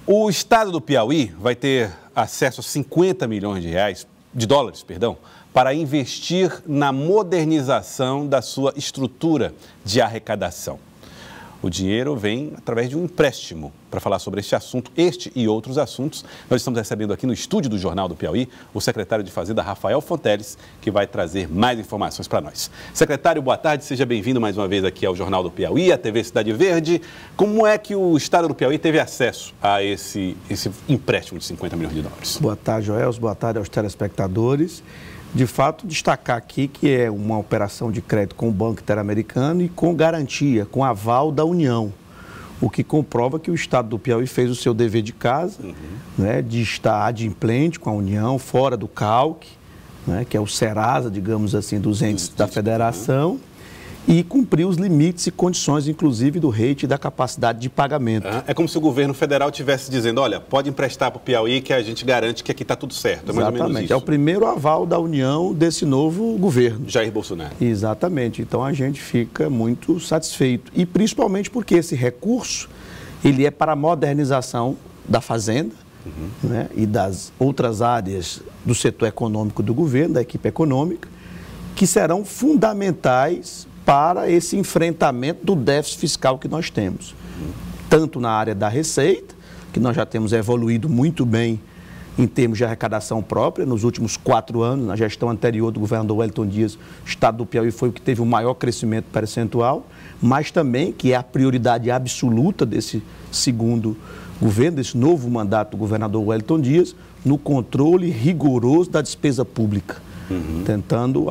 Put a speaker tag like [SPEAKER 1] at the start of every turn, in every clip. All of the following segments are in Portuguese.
[SPEAKER 1] O estado do Piauí vai ter acesso a 50 milhões de dólares, para investir na modernização da sua estrutura de arrecadação. O dinheiro vem através de um empréstimo. Para falar sobre este e outros assuntos, nós estamos recebendo aqui no estúdio do Jornal do Piauí o secretário de Fazenda, Rafael Fonteles, que vai trazer mais informações para nós. Secretário, boa tarde, seja bem-vindo mais uma vez aqui ao Jornal do Piauí, à TV Cidade Verde. Como é que o estado do Piauí teve acesso a esse empréstimo de 50 milhões de dólares?
[SPEAKER 2] Boa tarde, Joelso, boa tarde aos telespectadores. De fato, destacar aqui que é uma operação de crédito com o Banco Interamericano e com garantia, com aval da União, o que comprova que o Estado do Piauí fez o seu dever de casa, né, de estar adimplente com a União, fora do CALC, né, que é o Serasa, digamos assim, dos entes da federação, e cumprir os limites e condições, inclusive, do rate e da capacidade de pagamento.
[SPEAKER 1] É como se o governo federal estivesse dizendo, olha, pode emprestar para o Piauí que a gente garante que aqui está tudo certo. É mais ou menos isso.
[SPEAKER 2] É o primeiro aval da União desse novo governo.
[SPEAKER 1] Jair Bolsonaro.
[SPEAKER 2] Exatamente. Então, a gente fica muito satisfeito. E principalmente porque esse recurso, ele é para a modernização da Fazenda, né, e das outras áreas do setor econômico do governo, da equipe econômica, que serão fundamentais para esse enfrentamento do déficit fiscal que nós temos. Tanto na área da receita, que nós já temos evoluído muito bem em termos de arrecadação própria, nos últimos 4 anos, na gestão anterior do governador Wellington Dias, o estado do Piauí foi o que teve o maior crescimento percentual, mas também, que é a prioridade absoluta desse segundo governo, desse novo mandato do governador Wellington Dias, no controle rigoroso da despesa pública.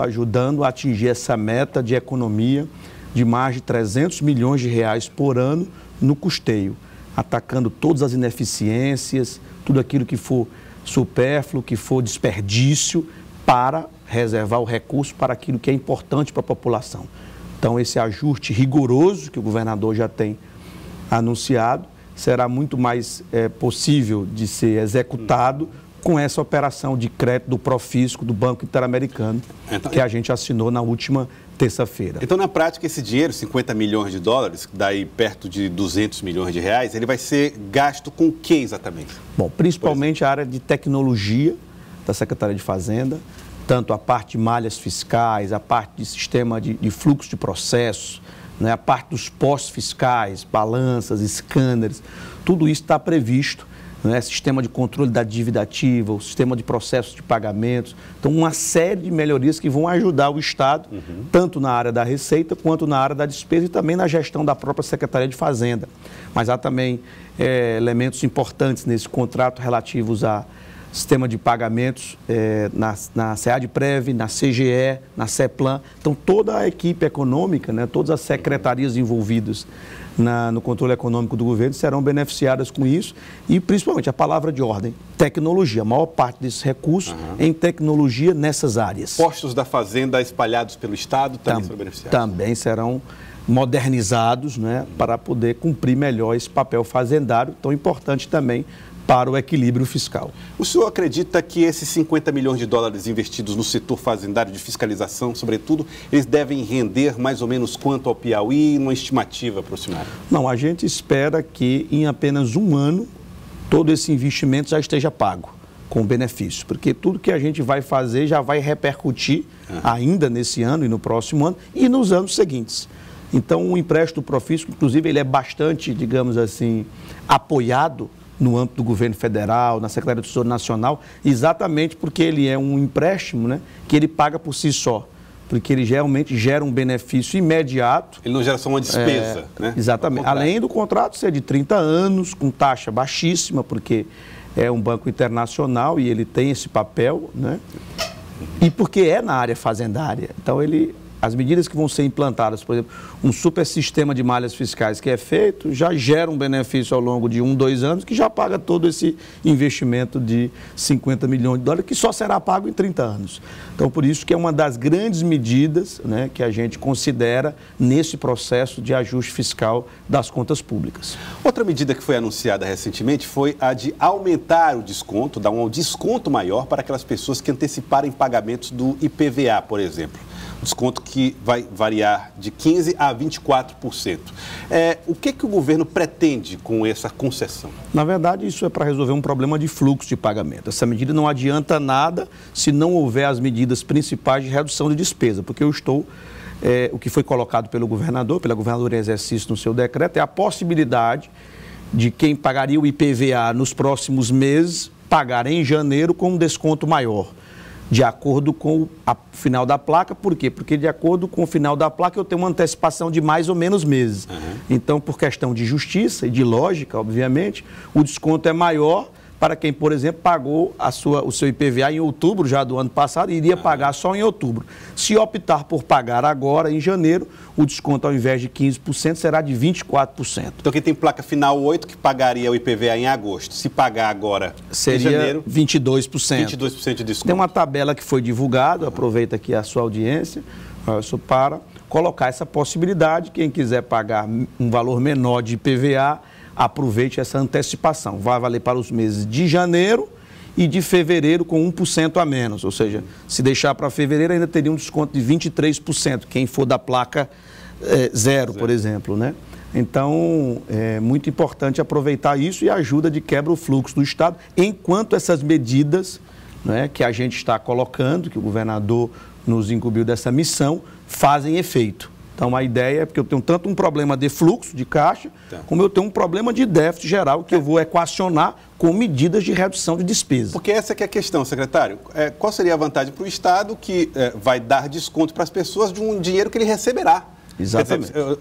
[SPEAKER 2] Ajudando a atingir essa meta de economia de mais de 300 milhões de reais por ano no custeio, atacando todas as ineficiências, tudo aquilo que for supérfluo, que for desperdício, para reservar o recurso para aquilo que é importante para a população. Então, esse ajuste rigoroso que o governador já tem anunciado será muito mais possível de ser executado com essa operação de crédito do Profisco, do Banco Interamericano, que a gente assinou na última terça-feira.
[SPEAKER 1] Então, na prática, esse dinheiro, 50 milhões de dólares, daí perto de 200 milhões de reais, ele vai ser gasto com o que exatamente?
[SPEAKER 2] Bom, principalmente a área de tecnologia da Secretaria de Fazenda, tanto a parte de malhas fiscais, a parte de sistema de fluxo de processos, né, a parte dos postos fiscais, balanças, scanners, tudo isso está previsto. Né, sistema de controle da dívida ativa, o sistema de processos de pagamentos. Então, uma série de melhorias que vão ajudar o Estado, tanto na área da receita, quanto na área da despesa e também na gestão da própria Secretaria de Fazenda. Mas há também elementos importantes nesse contrato relativos a sistema de pagamentos na SEADPREV, na CGE, na CEPLAN. Então, toda a equipe econômica, né, todas as secretarias envolvidas no controle econômico do governo serão beneficiadas com isso e, principalmente, a palavra de ordem, tecnologia. A maior parte desses recursos em tecnologia nessas áreas.
[SPEAKER 1] Postos da Fazenda espalhados pelo Estado também serão beneficiados?
[SPEAKER 2] Também serão modernizados, né, para poder cumprir melhor esse papel fazendário, tão importante também para o equilíbrio fiscal.
[SPEAKER 1] O senhor acredita que esses 50 milhões de dólares investidos no setor fazendário de fiscalização, sobretudo, eles devem render mais ou menos quanto ao Piauí, numa estimativa aproximada?
[SPEAKER 2] Não, a gente espera que em apenas 1 ano todo esse investimento já esteja pago, com benefício, porque tudo que a gente vai fazer já vai repercutir ainda nesse ano e no próximo ano e nos anos seguintes. Então, o empréstimo do Profisco, inclusive, ele é bastante, digamos assim, apoiado no âmbito do governo federal, na Secretaria do Tesouro Nacional, exatamente porque ele é um empréstimo, né, que ele paga por si só, porque ele realmente gera um benefício imediato.
[SPEAKER 1] Ele não gera só uma despesa, né?
[SPEAKER 2] Exatamente. Além do contrato ser de 30 anos, com taxa baixíssima, porque é um banco internacional e ele tem esse papel, né? E porque é na área fazendária. Então, as medidas que vão ser implantadas, por exemplo, um super sistema de malhas fiscais que é feito, já gera um benefício ao longo de 1, 2 anos, que já paga todo esse investimento de 50 milhões de dólares, que só será pago em 30 anos. Então, por isso que é uma das grandes medidas, né, que a gente considera nesse processo de ajuste fiscal das contas públicas.
[SPEAKER 1] Outra medida que foi anunciada recentemente foi a de aumentar o desconto, dar um desconto maior para aquelas pessoas que anteciparem pagamentos do IPVA, por exemplo. Desconto que vai variar de 15% a 24%. O que o governo pretende com essa concessão? Na verdade, isso é para resolver um problema de fluxo de pagamento. Essa medida não adianta nada se não houver as medidas principais de redução de despesa, porque o que foi colocado pela governadora em exercício no seu decreto, é a possibilidade de quem pagaria o IPVA nos próximos meses pagar em janeiro com um desconto maior, de acordo com o final da placa. Por quê? Porque de acordo com o final da placa eu tenho uma antecipação de mais ou menos meses. Então, por questão de justiça e de lógica, obviamente, o desconto é maior para quem, por exemplo, pagou o seu IPVA em outubro já do ano passado e iria pagar só em outubro. Se optar por pagar agora, em janeiro, o desconto ao invés de 15% será de 24%. Então quem tem placa final 8 que pagaria o IPVA em agosto, se pagar agora
[SPEAKER 2] seria
[SPEAKER 1] em janeiro...
[SPEAKER 2] 22%.
[SPEAKER 1] 22% de desconto.
[SPEAKER 2] Tem uma tabela que foi divulgada, aproveita aqui a sua audiência, para colocar essa possibilidade. Quem quiser pagar um valor menor de IPVA, aproveite essa antecipação. Vai valer para os meses de janeiro e de fevereiro com 1% a menos. Ou seja, se deixar para fevereiro ainda teria um desconto de 23%, quem for da placa zero, por exemplo, né? Então, é muito importante aproveitar isso e a ajuda de quebra o fluxo do Estado, enquanto essas medidas, né, que a gente está colocando, que o governador nos incumbiu dessa missão, fazem efeito. Então, a ideia é porque eu tenho tanto um problema de fluxo de caixa, como eu tenho um problema de déficit geral que eu vou equacionar com medidas de redução de despesa.
[SPEAKER 1] Porque essa que é a questão, secretário. Qual seria a vantagem para o Estado que vai dar desconto para as pessoas de um dinheiro que ele receberá?
[SPEAKER 2] Exatamente.
[SPEAKER 1] Quer dizer,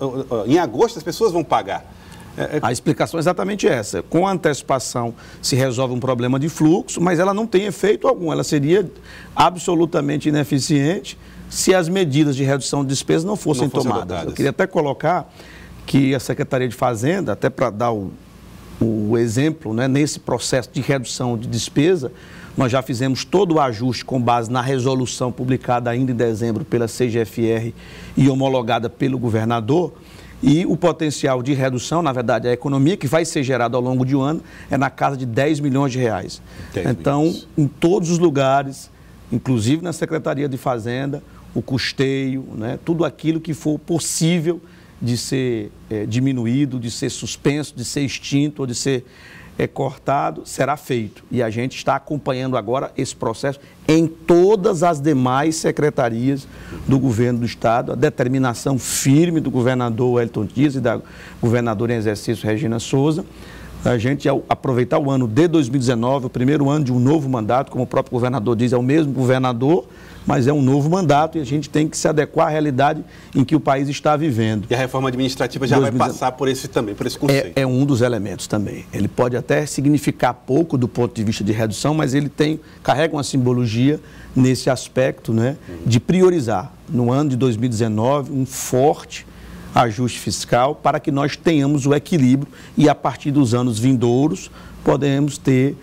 [SPEAKER 1] em agosto as pessoas vão pagar.
[SPEAKER 2] A explicação é exatamente essa. Com a antecipação se resolve um problema de fluxo, mas ela não tem efeito algum. Ela seria absolutamente ineficiente se as medidas de redução de despesas não fossem tomadas. Eu queria até colocar que a Secretaria de Fazenda, até para dar o exemplo, né, nesse processo de redução de despesa, nós já fizemos todo o ajuste com base na resolução publicada ainda em dezembro pela CGFR e homologada pelo governador. E o potencial de redução, na verdade, a economia que vai ser gerada ao longo de um ano é na casa de 10 milhões de reais. Então, em todos os lugares, inclusive na Secretaria de Fazenda, o custeio, né, tudo aquilo que for possível de ser diminuído, de ser suspenso, de ser extinto ou de ser cortado, será feito. E a gente está acompanhando agora esse processo em todas as demais secretarias do governo do Estado, a determinação firme do governador Wellington Dias e da governadora em exercício Regina Souza. A gente, ao aproveitar o ano de 2019, o primeiro ano de um novo mandato, como o próprio governador diz, é o mesmo governador, mas é um novo mandato e a gente tem que se adequar à realidade em que o país está vivendo.
[SPEAKER 1] E a reforma administrativa já vai passar por esse conceito.
[SPEAKER 2] É um dos elementos também. Ele pode até significar pouco do ponto de vista de redução, mas ele carrega uma simbologia nesse aspecto, né, de priorizar, no ano de 2019, um forte ajuste fiscal para que nós tenhamos o equilíbrio e, a partir dos anos vindouros, podemos ter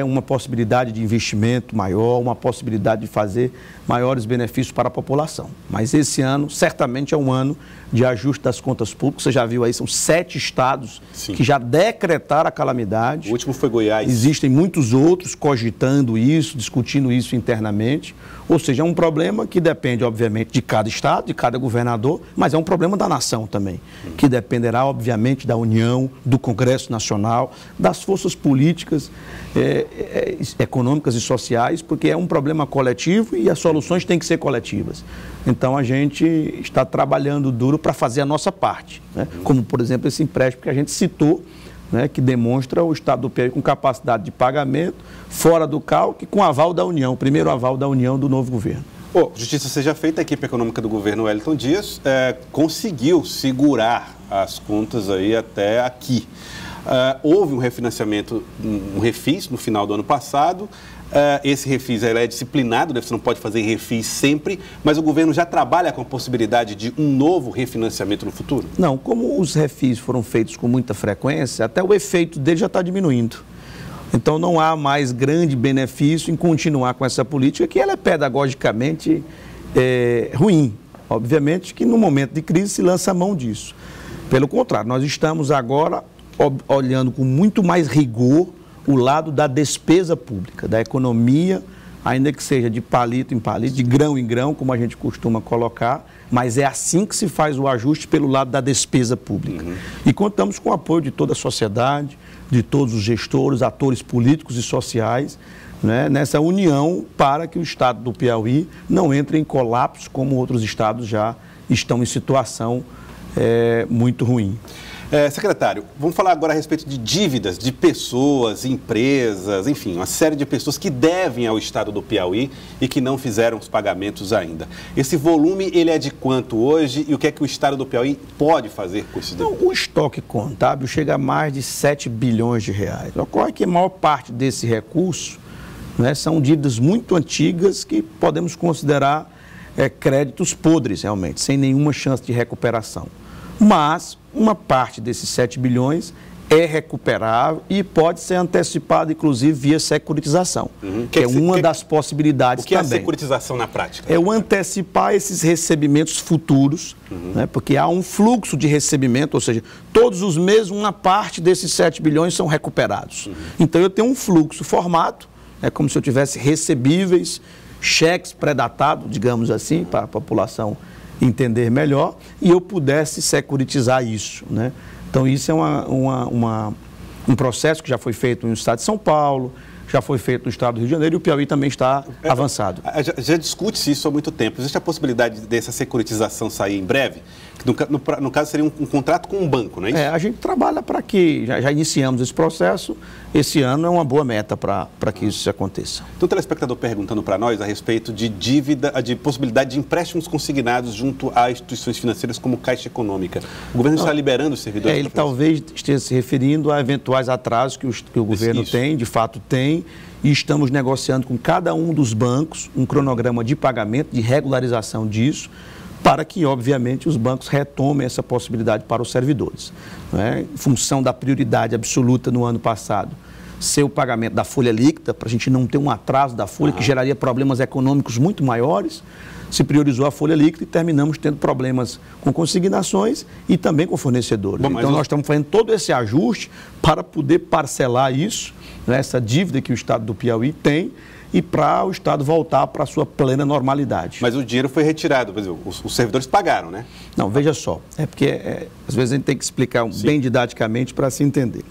[SPEAKER 2] uma possibilidade de investimento maior, uma possibilidade de fazer maiores benefícios para a população. Mas esse ano, certamente, é um ano de ajuste das contas públicas. Você já viu aí, são 7 estados que já decretaram a calamidade.
[SPEAKER 1] O último foi Goiás.
[SPEAKER 2] Existem muitos outros cogitando isso, discutindo isso internamente. Ou seja, é um problema que depende, obviamente, de cada estado, de cada governador, mas é um problema da nação também, que dependerá, obviamente, da União, do Congresso Nacional, das forças políticas, econômicas e sociais, porque é um problema coletivo e as soluções têm que ser coletivas. Então, a gente está trabalhando duro para fazer a nossa parte, né? Como, por exemplo, esse empréstimo que a gente citou, né, que demonstra o Estado do Piauí com capacidade de pagamento, fora do calque, com aval da União, o primeiro aval da União do novo governo.
[SPEAKER 1] Justiça seja feita, a equipe econômica do governo Wellington Dias conseguiu segurar as contas aí até aqui. Houve um refinanciamento, um refis no final do ano passado. Esse refis é disciplinado, né? Você não pode fazer refis sempre, mas o governo já trabalha com a possibilidade de um novo refinanciamento no futuro?
[SPEAKER 2] Não, como os refis foram feitos com muita frequência, até o efeito dele já está diminuindo. Então não há mais grande benefício em continuar com essa política, que ela é pedagogicamente ruim. Obviamente que no momento de crise se lança a mão disso. Pelo contrário, nós estamos agora olhando com muito mais rigor o lado da despesa pública, da economia ainda que seja de palito em palito, de grão em grão, como a gente costuma colocar, mas é assim que se faz o ajuste pelo lado da despesa pública. E contamos com o apoio de toda a sociedade, de todos os gestores, atores políticos e sociais, né, nessa união para que o estado do Piauí não entre em colapso, como outros estados já estão em situação muito ruim.
[SPEAKER 1] Secretário, vamos falar agora a respeito de dívidas de pessoas, empresas, enfim, uma série de pessoas que devem ao estado do Piauí e que não fizeram os pagamentos ainda. Esse volume, ele é de quanto hoje e o que é que o estado do Piauí pode fazer com esse dinheiro?
[SPEAKER 2] O estoque contábil chega a mais de 7 bilhões de reais. Ocorre que a maior parte desse recurso, né, são dívidas muito antigas que podemos considerar créditos podres, realmente, sem nenhuma chance de recuperação. Mas uma parte desses 7 bilhões é recuperável e pode ser antecipada, inclusive, via securitização, que é uma das possibilidades também.
[SPEAKER 1] O que é a securitização na prática?
[SPEAKER 2] É o antecipar esses recebimentos futuros, né, porque há um fluxo de recebimento, ou seja, todos os meses uma parte desses 7 bilhões são recuperados. Então eu tenho um fluxo formado, é como se eu tivesse recebíveis, cheques pré-datados, digamos assim, para a população entender melhor, e eu pudesse securitizar isso, né? Então isso é um processo que já foi feito no estado de São Paulo, já foi feito no estado do Rio de Janeiro e o Piauí também está avançado.
[SPEAKER 1] Já discute-se isso há muito tempo. Existe a possibilidade dessa securitização sair em breve? No caso, seria um contrato com um banco, não é isso?
[SPEAKER 2] A gente trabalha para que, já iniciamos esse processo, esse ano é uma boa meta para que isso aconteça.
[SPEAKER 1] Então, o telespectador perguntando para nós a respeito de dívida, de possibilidade de empréstimos consignados junto a instituições financeiras como Caixa Econômica. O governo está liberando os servidores?
[SPEAKER 2] Ele talvez esteja se referindo a eventuais atrasos que o governo tem, de fato tem, e estamos negociando com cada um dos bancos um cronograma de pagamento, de regularização disso, para que, obviamente, os bancos retomem essa possibilidade para os servidores. Né? Em função da prioridade absoluta no ano passado, ser o pagamento da folha líquida, para a gente não ter um atraso da folha, que geraria problemas econômicos muito maiores, se priorizou a folha líquida e terminamos tendo problemas com consignações e também com fornecedores. Então, nós estamos fazendo todo esse ajuste para poder parcelar isso, né, essa dívida que o estado do Piauí tem, e para o estado voltar para a sua plena normalidade.
[SPEAKER 1] Mas o dinheiro foi retirado, por exemplo, os servidores pagaram, né?
[SPEAKER 2] Não, veja só, porque às vezes a gente tem que explicar bem didaticamente para se entender.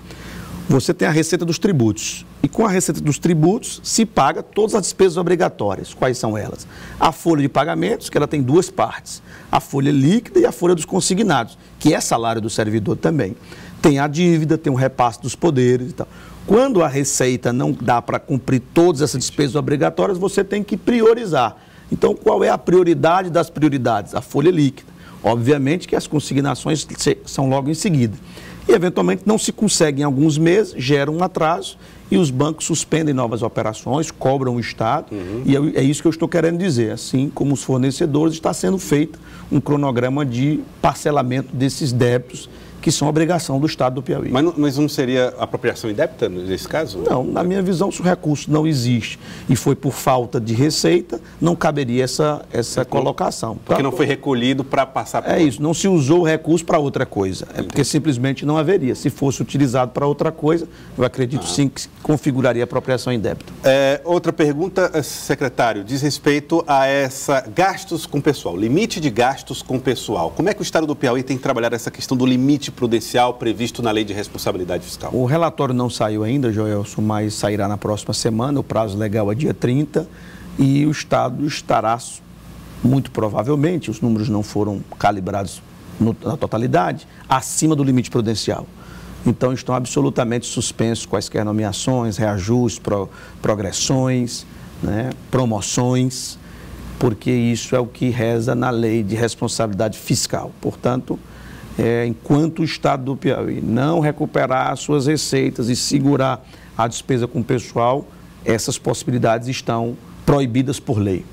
[SPEAKER 2] Você tem a receita dos tributos, e com a receita dos tributos se paga todas as despesas obrigatórias. Quais são elas? A folha de pagamentos, que ela tem duas partes, a folha líquida e a folha dos consignados, que é salário do servidor também. Tem a dívida, tem o repasse dos poderes e tal. Quando a receita não dá para cumprir todas essas despesas obrigatórias, você tem que priorizar. Então, qual é a prioridade das prioridades? A folha líquida. Obviamente que as consignações são logo em seguida. E, eventualmente, não se consegue em alguns meses, gera um atraso e os bancos suspendem novas operações, cobram o Estado. E é isso que eu estou querendo dizer. Assim como os fornecedores, está sendo feito um cronograma de parcelamento desses débitos que são obrigação do Estado do Piauí.
[SPEAKER 1] Mas não seria apropriação indébita nesse caso?
[SPEAKER 2] Não, na minha visão, se o recurso não existe e foi por falta de receita, não caberia essa colocação.
[SPEAKER 1] Porque não foi recolhido para passar por...
[SPEAKER 2] isso, não se usou o recurso para outra coisa. É porque simplesmente não haveria. Se fosse utilizado para outra coisa, eu acredito sim que configuraria apropriação indébita.
[SPEAKER 1] Outra pergunta, secretário, diz respeito a gastos com pessoal, limite de gastos com pessoal. Como é que o Estado do Piauí tem que trabalhar essa questão do limite prudencial previsto na Lei de Responsabilidade Fiscal? O
[SPEAKER 2] relatório não saiu ainda, Joelson, mas sairá na próxima semana, o prazo legal é dia 30, e o Estado estará, muito provavelmente, os números não foram calibrados na totalidade, acima do limite prudencial. Então, estão absolutamente suspensos quaisquer nomeações, reajustes, progressões, né, promoções, porque isso é o que reza na Lei de Responsabilidade Fiscal. Portanto, enquanto o Estado do Piauí não recuperar as suas receitas e segurar a despesa com o pessoal, essas possibilidades estão proibidas por lei.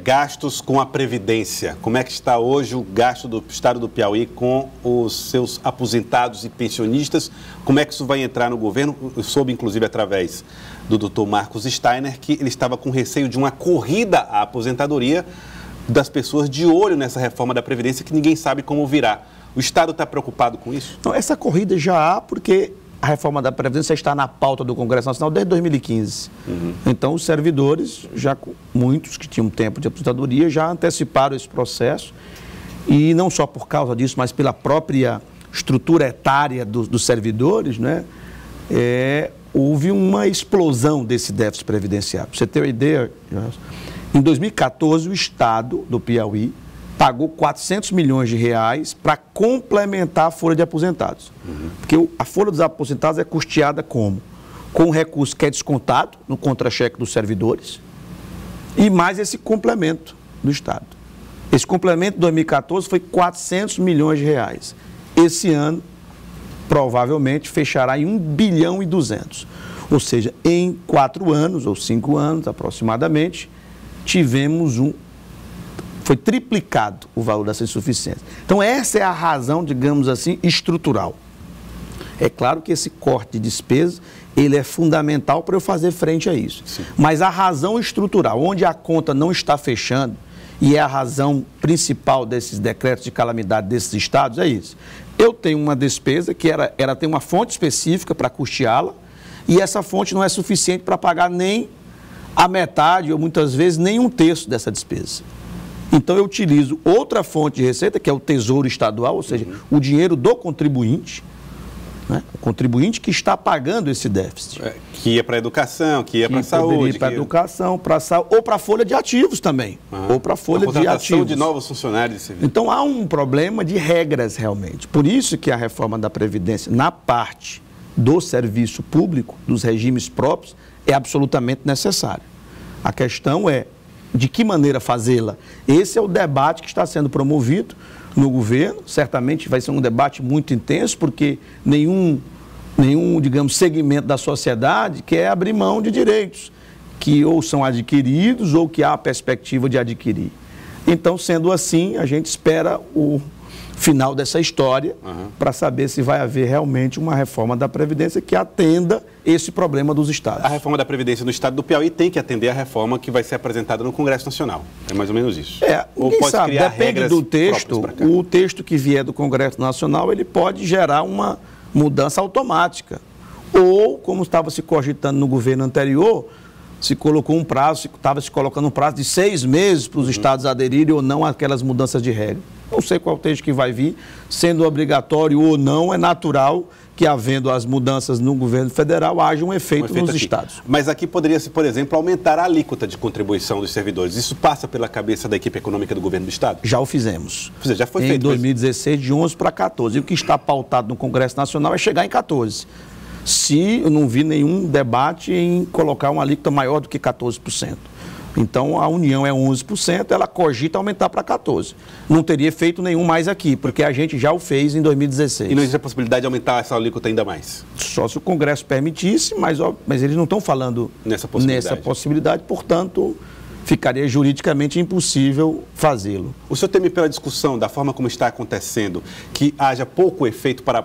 [SPEAKER 1] Gastos com a Previdência. Como é que está hoje o gasto do Estado do Piauí com os seus aposentados e pensionistas? Como é que isso vai entrar no governo? Eu soube, inclusive, através do Dr. Marcos Steiner, que ele estava com receio de uma corrida à aposentadoria das pessoas de olho nessa reforma da Previdência que ninguém sabe como virá. O Estado está preocupado com isso?
[SPEAKER 2] Não, essa corrida já há porque a reforma da Previdência está na pauta do Congresso Nacional desde 2015. Então, os servidores, já muitos que tinham tempo de aposentadoria, já anteciparam esse processo. E não só por causa disso, mas pela própria estrutura etária dos servidores, né? Houve uma explosão desse déficit previdenciário. Para você ter uma ideia, em 2014, o Estado do Piauí pagou 400 milhões de reais para complementar a folha de aposentados. Porque a folha dos aposentados é custeada como? Com o recurso que é descontado no contra-cheque dos servidores e mais esse complemento do Estado. Esse complemento de 2014 foi 400 milhões de reais. Esse ano, provavelmente, fechará em 1 bilhão e 200. Ou seja, em 4 anos, ou 5 anos aproximadamente, tivemos foi triplicado o valor dessa insuficiência. Então, essa é a razão, digamos assim, estrutural. É claro que esse corte de despesa, ele é fundamental para eu fazer frente a isso. Sim. Mas a razão estrutural, onde a conta não está fechando, e é a razão principal desses decretos de calamidade desses estados, é isso. Eu tenho uma despesa que ela tem uma fonte específica para custeá-la, e essa fonte não é suficiente para pagar nem a metade, ou muitas vezes nem 1/3 dessa despesa. Então, eu utilizo outra fonte de receita, que é o Tesouro Estadual, ou seja, o dinheiro do contribuinte, né? O contribuinte que está pagando esse déficit.
[SPEAKER 1] Que ia para a educação, que ia para a saúde.
[SPEAKER 2] Para a educação, para a saúde, ou para a folha de ativos também. Ou para a folha de ativos.
[SPEAKER 1] De novos funcionários de serviço.
[SPEAKER 2] Então, há um problema de regras, realmente. Por isso que a reforma da Previdência, na parte do serviço público, dos regimes próprios, é absolutamente necessária. A questão é de que maneira fazê-la. Esse é o debate que está sendo promovido no governo. Certamente vai ser um debate muito intenso, porque nenhum, digamos, segmento da sociedade quer abrir mão de direitos que ou são adquiridos ou que há a perspectiva de adquirir. Então, sendo assim, a gente espera o final dessa história para saber se vai haver realmente uma reforma da Previdência que atenda esse problema dos estados.
[SPEAKER 1] A reforma da Previdência no estado do Piauí tem que atender a reforma que vai ser apresentada no Congresso Nacional. É mais ou menos isso.
[SPEAKER 2] Ou pode sabe, criar depende do texto. O texto que vier do Congresso Nacional, ele pode gerar uma mudança automática. Ou, como estava se cogitando no governo anterior, se colocou um prazo, estava se colocando um prazo de 6 meses para os estados aderirem ou não àquelas mudanças de regra. Não sei qual texto que vai vir, sendo obrigatório ou não, é natural que, havendo as mudanças no governo federal, haja um efeito nos estados.
[SPEAKER 1] Mas aqui poderia-se, por exemplo, aumentar a alíquota de contribuição dos servidores. Isso passa pela cabeça da equipe econômica do governo do estado?
[SPEAKER 2] Já o fizemos.
[SPEAKER 1] Já foi feito.
[SPEAKER 2] Em 2016, de 11 para 14. E o que está pautado no Congresso Nacional é chegar em 14. Se eu não vi nenhum debate em colocar uma alíquota maior do que 14%. Então, a União é 11%, ela cogita aumentar para 14%. Não teria efeito nenhum mais aqui, porque a gente já o fez em 2016.
[SPEAKER 1] E não existe a possibilidade de aumentar essa alíquota ainda mais?
[SPEAKER 2] Só se o Congresso permitisse, mas eles não estão falando nessa possibilidade, portanto, ficaria juridicamente impossível fazê-lo.
[SPEAKER 1] O senhor teme pela discussão, da forma como está acontecendo, que haja pouco efeito para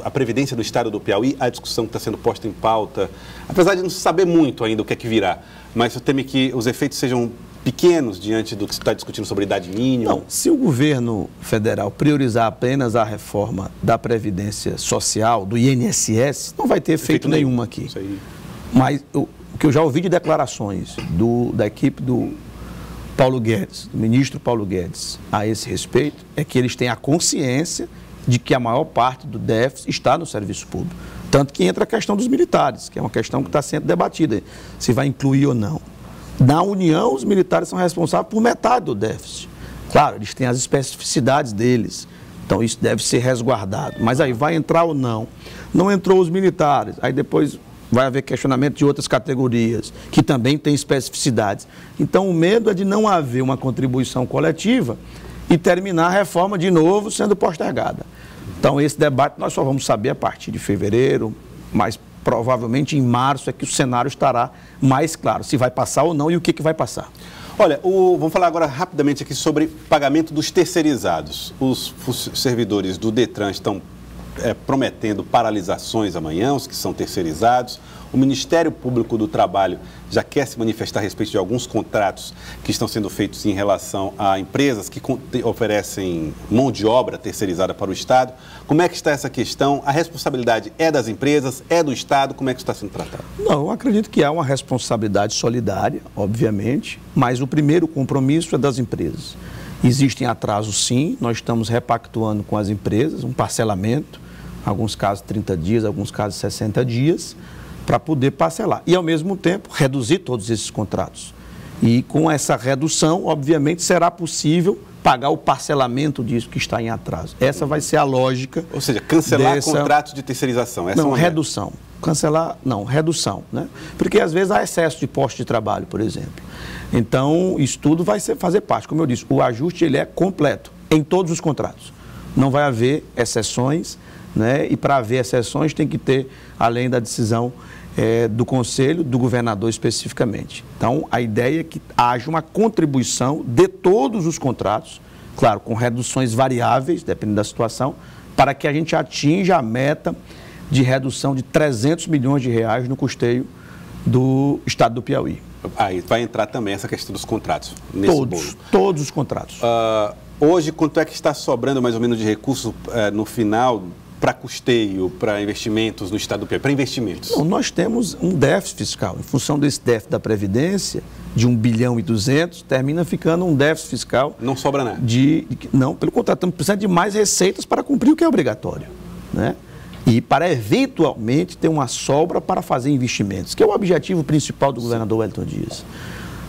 [SPEAKER 1] a Previdência do Estado do Piauí, a discussão que está sendo posta em pauta, apesar de não se saber muito ainda o que é que virá, mas o senhor teme que os efeitos sejam pequenos diante do que se está discutindo sobre idade mínima?
[SPEAKER 2] Não, se o governo federal priorizar apenas a reforma da Previdência Social, do INSS, não vai ter efeito nenhum aqui.
[SPEAKER 1] Isso aí.
[SPEAKER 2] Mas o que eu já ouvi de declarações da equipe do Paulo Guedes, do ministro Paulo Guedes, a esse respeito, é que eles têm a consciência de que a maior parte do déficit está no serviço público. Tanto que entra a questão dos militares, que é uma questão que está sendo debatida, se vai incluir ou não. Na União, os militares são responsáveis por metade do déficit. Claro, eles têm as especificidades deles, então isso deve ser resguardado. Mas aí vai entrar ou não? Não entrou os militares, aí depois vai haver questionamento de outras categorias, que também têm especificidades. Então o medo é de não haver uma contribuição coletiva e terminar a reforma de novo sendo postergada. Então, esse debate nós só vamos saber a partir de fevereiro, mas provavelmente em março é que o cenário estará mais claro, se vai passar ou não e o que vai passar.
[SPEAKER 1] Olha, vamos falar agora rapidamente aqui sobre pagamento dos terceirizados. Os servidores do Detran estão prometendo paralisações amanhã, os que são terceirizados. O Ministério Público do Trabalho já quer se manifestar a respeito de alguns contratos que estão sendo feitos em relação a empresas que oferecem mão de obra terceirizada para o Estado. Como é que está essa questão? A responsabilidade é das empresas, é do Estado? Como é que está sendo tratado?
[SPEAKER 2] Não, eu acredito que há uma responsabilidade solidária, obviamente, mas o primeiro compromisso é das empresas. Existem atrasos, sim, nós estamos repactuando com as empresas, um parcelamento, em alguns casos 30 dias, em alguns casos 60 dias, para poder parcelar. E, ao mesmo tempo, reduzir todos esses contratos. E com essa redução, obviamente, será possível pagar o parcelamento disso que está em atraso. Essa vai ser a lógica.
[SPEAKER 1] Ou seja, cancelar contratos de terceirização. Essa
[SPEAKER 2] não, redução. Cancelar, não, redução, né? Porque, às vezes, há excesso de posto de trabalho, por exemplo. Então, isso tudo vai fazer parte. Como eu disse, o ajuste ele é completo em todos os contratos. Não vai haver exceções, né? E para haver exceções tem que ter, além da decisão do Conselho, do governador especificamente. Então, a ideia é que haja uma contribuição de todos os contratos, claro, com reduções variáveis, dependendo da situação, para que a gente atinja a meta de redução de 300 milhões de reais no custeio do Estado do Piauí.
[SPEAKER 1] Aí vai entrar também essa questão dos contratos nesse bolo.
[SPEAKER 2] Todos os contratos.
[SPEAKER 1] Hoje, quanto é que está sobrando mais ou menos de recurso no final para custeio, para investimentos no Estado do Piauí, para investimentos?
[SPEAKER 2] Não, nós temos um déficit fiscal. Em função desse déficit da Previdência, de 1 bilhão e 200, termina ficando um déficit fiscal...
[SPEAKER 1] Não sobra nada?
[SPEAKER 2] Não, pelo contrário, estamos precisando de mais receitas para cumprir o que é obrigatório, né? E para, eventualmente, ter uma sobra para fazer investimentos, que é o objetivo principal do governador Wellington Dias.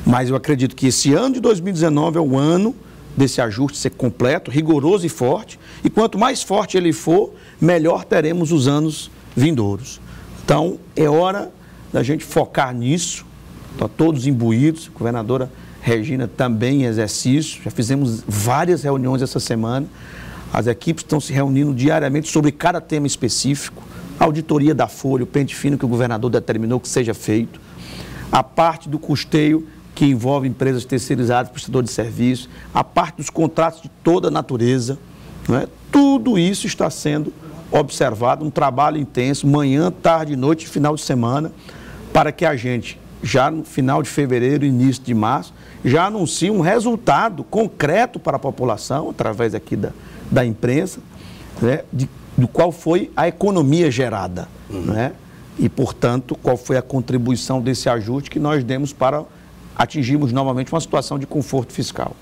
[SPEAKER 2] Mas eu acredito que esse ano de 2019 é o ano desse ajuste ser completo, rigoroso e forte, e quanto mais forte ele for, melhor teremos os anos vindouros. Então, é hora da gente focar nisso, estão todos imbuídos, a governadora Regina também em exercício, já fizemos várias reuniões essa semana, as equipes estão se reunindo diariamente sobre cada tema específico, a auditoria da folha, o pente fino que o governador determinou que seja feito, a parte do custeio que envolve empresas terceirizadas, prestadores de serviço, a parte dos contratos de toda a natureza, né? Tudo isso está sendo observado, um trabalho intenso, manhã, tarde, noite e final de semana, para que a gente, já no final de fevereiro, início de março, já anuncie um resultado concreto para a população, através aqui da imprensa, né? Do qual foi a economia gerada, né? E, portanto, qual foi a contribuição desse ajuste que nós demos para atingirmos novamente uma situação de conforto fiscal.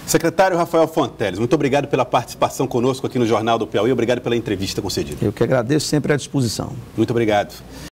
[SPEAKER 1] Secretário Rafael Fonteles, muito obrigado pela participação conosco aqui no Jornal do Piauí, obrigado pela entrevista concedida.
[SPEAKER 2] Eu que agradeço, sempre à disposição.
[SPEAKER 1] Muito obrigado.